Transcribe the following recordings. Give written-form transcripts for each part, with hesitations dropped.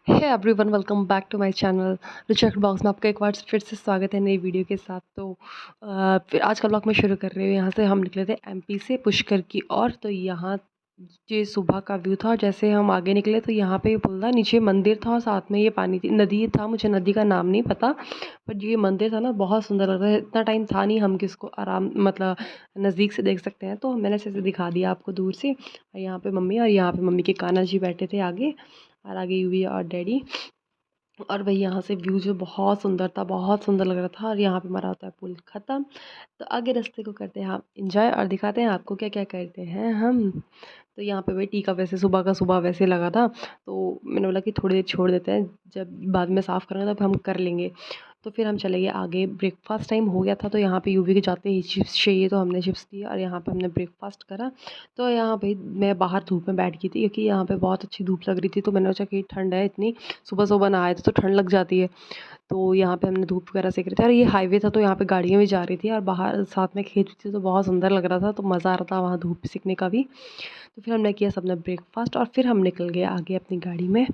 Hey everyone, welcome back to my channel Richard Box में आपका एक बार फिर से स्वागत है नई वीडियो के साथ। तो फिर आज का ब्लॉग मैं शुरू कर रही हूँ। यहाँ से हम निकले थे एमपी से पुष्कर की ओर। तो यहाँ ये सुबह का व्यू था। जैसे हम आगे निकले तो यहाँ पे पुल था, नीचे मंदिर था और साथ में ये पानी थी, नदी था। मुझे नदी का नाम नहीं पता, पर ये मंदिर था ना, बहुत सुंदर लग रहा है। इतना टाइम था नहीं हम किसको आराम मतलब नज़दीक से देख सकते हैं, तो मैंने ऐसे दिखा दिया आपको दूर से। और यहाँ पे मम्मी, और यहाँ पे मम्मी के कान्हा जी बैठे थे आगे, और आगे यूवी और डैडी। और वही यहाँ से व्यू जो बहुत सुंदर था, बहुत सुंदर लग रहा था। और यहाँ पे हमारा होता है पुल ख़त्म। तो आगे रास्ते को करते हैं हम इंजॉय और दिखाते हैं आपको क्या क्या करते हैं हम। तो यहाँ पे वही टीका वैसे सुबह का सुबह वैसे लगा था, तो मैंने बोला कि थोड़ी देर छोड़ देते हैं, जब बाद में साफ़ करेंगे तब हम कर लेंगे। तो फिर हम चले गए आगे। ब्रेकफास्ट टाइम हो गया था, तो यहाँ पे यूवी के जाते ही चिप्स चाहिए, तो हमने चिप्स लिए और यहाँ पे हमने ब्रेकफास्ट करा। तो यहाँ पे मैं बाहर धूप में बैठ गई थी, क्योंकि यहाँ पे बहुत अच्छी धूप लग रही थी। तो मैंने सोचा कि ठंड है इतनी, सुबह सुबह नहाए थे तो ठंड लग जाती है। तो यहाँ पे हमने धूप वगैरह सेक रहे थे, और ये हाईवे था तो यहाँ पे गाड़ियाँ भी जा रही थी और बाहर साथ में खेत भी थे, तो बहुत सुंदर लग रहा था। तो मज़ा आ रहा था वहाँ धूप सेकने का भी। तो फिर हमने किया सबने ब्रेकफास्ट, और फिर हम निकल गए आगे अपनी गाड़ी में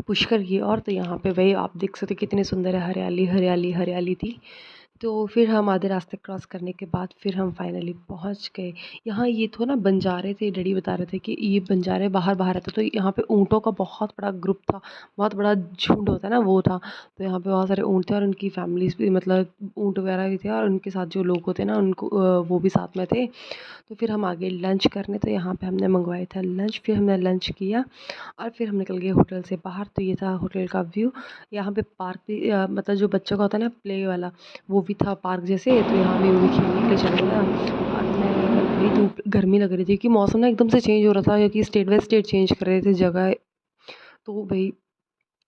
पुष्कर की। और तो यहाँ पे वही आप देख सकते कितनी सुंदर है, हरियाली हरियाली हरियाली थी। तो फिर हम आधे रास्ते क्रॉस करने के बाद फिर हम फाइनली पहुंच गए। यहाँ ये तो ना बंजारे थे, डैडी बता रहे थे कि ये बंजारे बाहर बाहर रहते, तो यहाँ पे ऊँटों का बहुत बड़ा ग्रुप था, बहुत बड़ा झुंड होता है ना, वो था। तो यहाँ पे बहुत सारे ऊँट थे और उनकी फैमिलीज भी, मतलब ऊँट वगैरह भी थे, और उनके साथ जो लोग होते हैं ना उनको वो भी साथ में थे। तो फिर हम आगे लंच करने, तो यहाँ पे हमने मंगवाया था लंच। फिर हमने लंच किया और फिर हम निकल गए होटल से बाहर। तो ये था होटल का व्यू। यहाँ पे पार्क भी मतलब जो बच्चों का होता है ना प्ले वाला, वो भी था पार्क जैसे। तो यहाँ भी वो भी खेलने के लिए चले गया। और मैं भाई धूप गर्मी लग रही थी कि मौसम ना एकदम से चेंज हो रहा था, क्योंकि स्टेट बाय स्टेट चेंज कर रहे थे जगह। तो भाई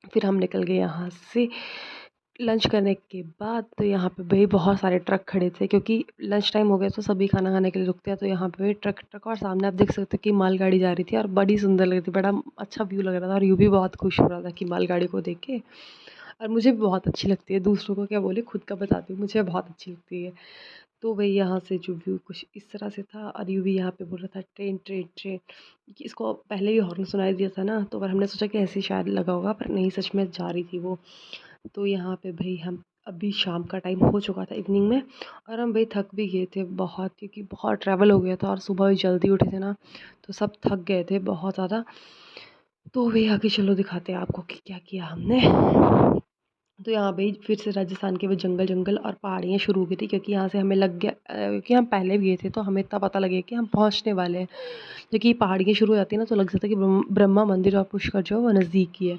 फिर हम निकल गए यहाँ से लंच करने के बाद। तो यहाँ पे भाई बहुत सारे ट्रक खड़े थे, क्योंकि लंच टाइम हो गया तो सभी खाना खाने के लिए रुकते हैं। तो यहाँ पे ट्रक ट्रक, और सामने आप देख सकते हैं कि मालगाड़ी जा रही थी और बड़ी सुंदर लग रही थी, बड़ा अच्छा व्यू लग रहा था। और यूँ भी बहुत खुश हो रहा था कि मालगाड़ी को देख के। और मुझे भी बहुत अच्छी लगती है, दूसरों को क्या बोले, खुद का बताती हूँ, मुझे बहुत अच्छी लगती है। तो भाई यहाँ से जो व्यू कुछ इस तरह से था। और यूँ भी यहाँ पे बोल रहा था ट्रेन ट्रेन ट्रेन, कि इसको पहले भी हॉर्न सुनाई दिया था ना, तो पर हमने सोचा कि ऐसे ही शायद लगा होगा, पर नहीं, सच में जा रही थी वो। तो यहाँ पे भाई हम अभी शाम का टाइम हो चुका था इवनिंग में, और हम भाई थक भी गए थे बहुत, क्योंकि बहुत ट्रैवल हो गया था और सुबह भी जल्दी उठे थे ना, तो सब थक गए थे बहुत ज़्यादा। तो भाई आगे चलो दिखाते हैं आपको कि क्या किया हमने। तो यहाँ भाई फिर से राजस्थान के वो जंगल जंगल और पहाड़ियाँ शुरू हो गई थी, क्योंकि यहाँ से हमें लग गया क्योंकि हम पहले भी गए थे, तो हमें इतना पता लगे कि हम पहुँचने वाले हैं। क्योंकि पहाड़ियाँ शुरू हो जाती है ना, तो लग जाता है कि ब्रह्मा मंदिर और पुष्कर जो है वो नज़दीक ही है।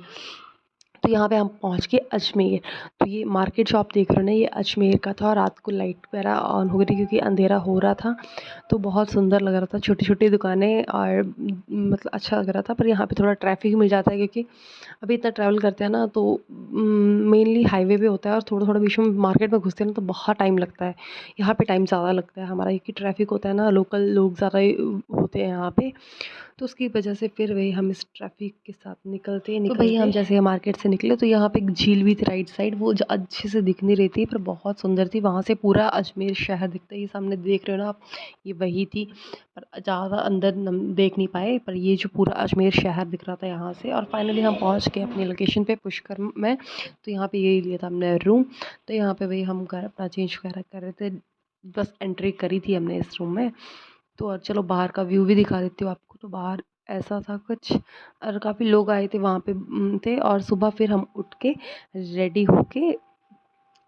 तो यहाँ पे हम पहुँच गए अजमेर। तो ये मार्केट जो आप देख रहे हो ना, ये अजमेर का था। और रात को लाइट वगैरह ऑन हो गई थी, क्योंकि अंधेरा हो रहा था। तो बहुत सुंदर लग रहा था, छोटी छोटी दुकानें, और मतलब अच्छा लग रहा था। पर यहाँ पे थोड़ा ट्रैफिक मिल जाता है, क्योंकि अभी इतना ट्रैवल करते हैं ना, तो मेनली हाईवे पे होता है, और थोड़ा थोड़ा बीच में मार्केट में घुसते हैं ना, तो बहुत टाइम लगता है। यहाँ पे टाइम ज़्यादा लगता है हमारा, क्योंकि ट्रैफिक होता है ना, लोकल लोग ज़्यादा होते हैं यहाँ पे। तो उसकी वजह से फिर वही हम इस ट्रैफिक के साथ निकलते ही निकलते। तो भई हम जैसे मार्केट से निकले, तो यहाँ पे एक झील भी थी राइट साइड, वो अच्छे से दिख नहीं रही थी, पर बहुत सुंदर थी। वहाँ से पूरा अजमेर शहर दिखता है, ये सामने देख रहे हो ना आप, ये वही थी। पर ज़्यादा अंदर देख नहीं पाए, पर ये जो पूरा अजमेर शहर दिख रहा था यहाँ से। और फाइनली हम पहुँच गए अपनी लोकेशन पे पुष्कर में। तो यहाँ पे यही लिया था हमने रूम। तो यहाँ पे वही हम घर अपना चेंज वगैरह कर रहे थे, बस एंट्री करी थी हमने इस रूम में। तो और चलो बाहर का व्यू भी दिखा देती हूँ आपको। तो बाहर ऐसा था कुछ, और काफ़ी लोग आए थे वहाँ पे थे। और सुबह फिर हम उठ के रेडी होके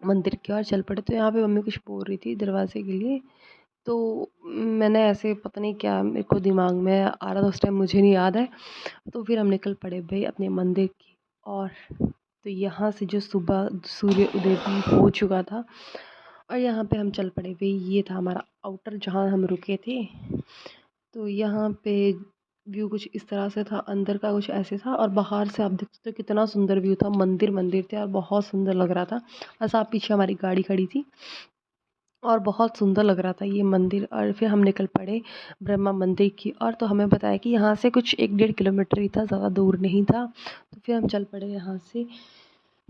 मंदिर की ओर चल पड़े। तो यहाँ पे मम्मी कुछ बोल रही थी दरवाजे के लिए, तो मैंने ऐसे पता नहीं क्या मेरे को दिमाग में आ रहा था उस टाइम, मुझे नहीं याद है। तो फिर हम निकल पड़े भाई अपने मंदिर की। और तो यहाँ से जो सुबह सूर्य उदय भी हो चुका था, और यहाँ पे हम चल पड़े भाई। ये था हमारा आउटर जहाँ हम रुके थे। तो यहाँ पे व्यू कुछ इस तरह से था, अंदर का कुछ ऐसे था, और बाहर से आप देख सकते हो कितना सुंदर व्यू था। मंदिर मंदिर थे और बहुत सुंदर लग रहा था। बस आप पीछे हमारी गाड़ी खड़ी थी, और बहुत सुंदर लग रहा था ये मंदिर। और फिर हम निकल पड़े ब्रह्मा मंदिर की। और तो हमें बताया कि यहाँ से कुछ 1-1.5 किलोमीटर ही था, ज़्यादा दूर नहीं था। तो फिर हम चल पड़े यहाँ से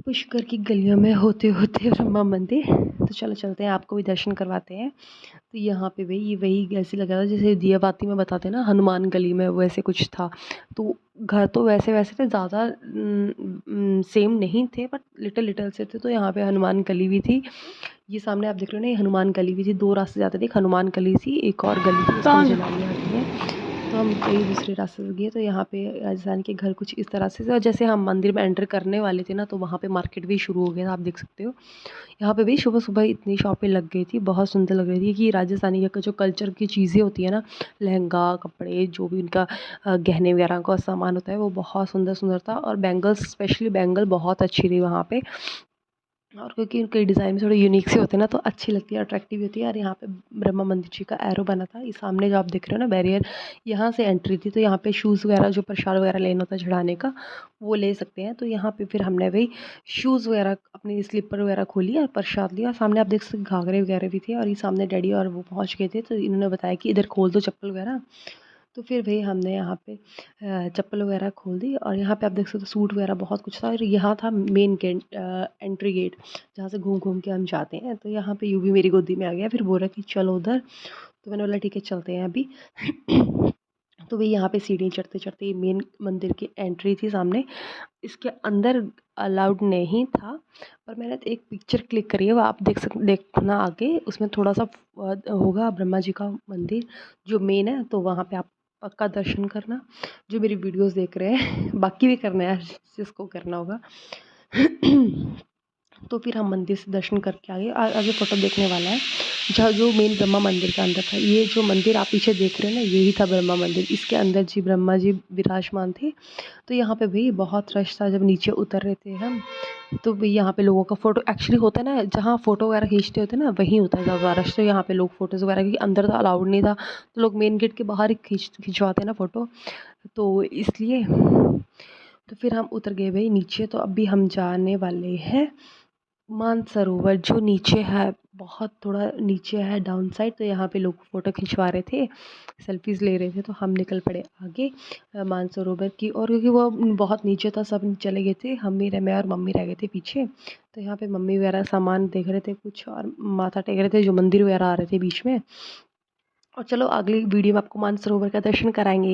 पुष्कर की गलियों में होते होते ब्रह्मा मंदिर। तो चलो चलते हैं, आपको भी दर्शन करवाते हैं। तो यहाँ पे वही वही ऐसे लगा था जैसे दिया बाती में बताते हैं ना, हनुमान गली में वैसे कुछ था। तो घर तो वैसे वैसे थे, ज़्यादा सेम नहीं थे, बट लिटिल लिटिल से थे। तो यहाँ पे हनुमान गली भी थी। ये सामने आप देख रहे हो ना, ये हनुमान गली भी थी। 2 रास्ते जाते थे, एक हनुमान गली थी, एक और गली थी, उसका मुझे नाम याद नहीं है। तो हम कई दूसरे रास्ते से गए। तो यहाँ पे राजस्थान के घर कुछ इस तरह से थे, और जैसे हम मंदिर में एंटर करने वाले थे ना, तो वहाँ पे मार्केट भी शुरू हो गया था, आप देख सकते हो। यहाँ पे भी सुबह-सुबह इतनी शॉपें लग गई थी, बहुत सुंदर लग रही थी कि राजस्थानी का जो कल्चर की चीज़ें होती है ना, लहंगा, कपड़े, जो भी उनका गहने वगैरह का सामान होता है, वो बहुत सुंदर-सुंदर था। और बैंगल्स, स्पेशली बैंगल बहुत अच्छी थी वहाँ पे। और क्योंकि उनके डिज़ाइन भी थोड़े यूनिक से होते हैं ना, तो अच्छी लगती है, अट्रैक्टिव होती है। और यहाँ पे ब्रह्मा मंदिर जी का एरो बना था, ये सामने जो आप देख रहे हो ना बैरियर, यहाँ से एंट्री थी। तो यहाँ पे शूज़ वगैरह, जो प्रसाद वगैरह लेना होता है चढ़ाने का, वो ले सकते हैं। तो यहाँ पे फिर हमने वही शूज़ वगैरह, अपनी स्लीपर वगैरह खोली और प्रसाद लिया। सामने आप देख सकते घाघरे वगैरह भी थे, और ये सामने डैडी और वो पहुँच गए थे, तो इन्होंने बताया कि इधर खोल दो चप्पल वगैरह। तो फिर भई हमने यहाँ पे चप्पल वगैरह खोल दी। और यहाँ पे आप देख सकते हो सूट वगैरह बहुत कुछ था। और यहाँ था मेन गेट, एंट्री गेट, जहाँ से घूम घूम के हम जाते हैं। तो यहाँ पे यूवी मेरी गोदी में आ गया, फिर बोला कि चलो उधर। तो मैंने बोला ठीक है चलते हैं अभी। तो भई यहाँ पे सीढ़ी चढ़ते चढ़ते मेन मंदिर की एंट्री थी सामने। इसके अंदर अलाउड नहीं था, पर मैंने तो एक पिक्चर क्लिक करी है, वो आप देखना आगे, उसमें थोड़ा सा होगा ब्रह्मा जी का मंदिर जो मेन है। तो वहाँ पे आप पक्का दर्शन करना, जो मेरी वीडियोस देख रहे हैं। बाकी भी करना है जिसको करना होगा। तो फिर हम मंदिर से दर्शन करके आगे आगे फ़ोटो देखने वाला है, जहाँ जो मेन ब्रह्मा मंदिर के अंदर था। ये जो मंदिर आप पीछे देख रहे हैं ना, यही था ब्रह्मा मंदिर। इसके अंदर जी ब्रह्मा जी विराजमान थे। तो यहाँ पे भी बहुत रश था, जब नीचे उतर रहे थे हम। तो भी यहाँ पे लोगों का फ़ोटो एक्चुअली होता है ना, जहाँ फ़ोटो वगैरह खींचते होते हैं ना, वहीं होता है ज़्यादा रश। तो यहाँ पे लोग फ़ोटोज़ वगैरह, क्योंकि अंदर तो अलाउड नहीं था, तो लोग मेन गेट के बाहर ही खिंचवाते हैं ना फ़ोटो, तो इसलिए। तो फिर हम उतर गए भाई नीचे। तो अभी हम जाने वाले हैं मानसरोवर, जो नीचे है, बहुत थोड़ा नीचे है डाउन साइड। तो यहाँ पे लोग फ़ोटो खिंचवा रहे थे, सेल्फीज़ ले रहे थे। तो हम निकल पड़े आगे मानसरोवर की ओर, क्योंकि वो बहुत नीचे था, सब चले गए थे, मैं और मम्मी रह गए थे पीछे। तो यहाँ पे मम्मी वगैरह सामान देख रहे थे कुछ, और माथा टेक रहे थे, जो मंदिर वगैरह आ रहे थे बीच में। और चलो अगली वीडियो में आपको मानसरोवर का दर्शन कराएंगे।